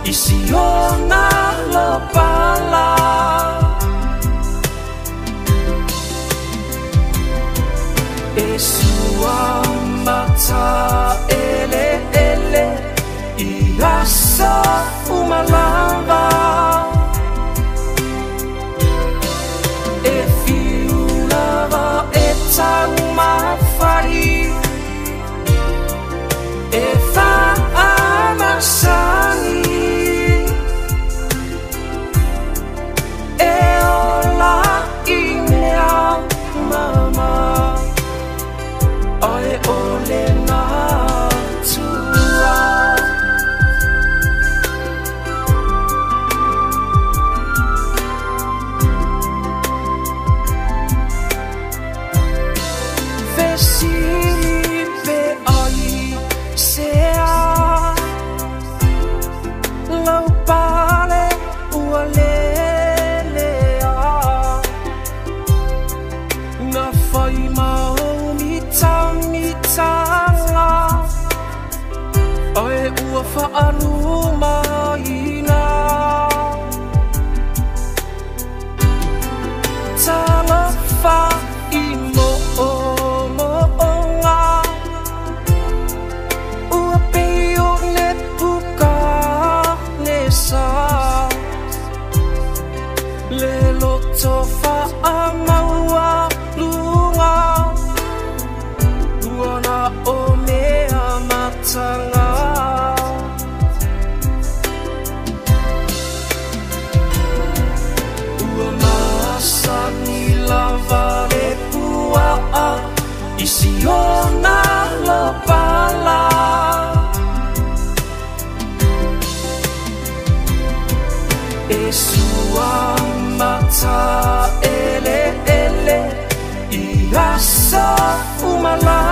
isiona lepala Esua mata ele Iasa umalava E fiulava eta umafari E fa amasani E ola imea mama Oe ole na tua Vesile ai sea Lau pale ualelea Na fai mau mitanga Oe ua whaaruma ina Tala wha i mo'onga Ua peo ne puka ne sa Le loto wha maua lunga Uana o mea matanga Ua masani lava le pua'a Isiona lepala Esua mata ele Iasa umala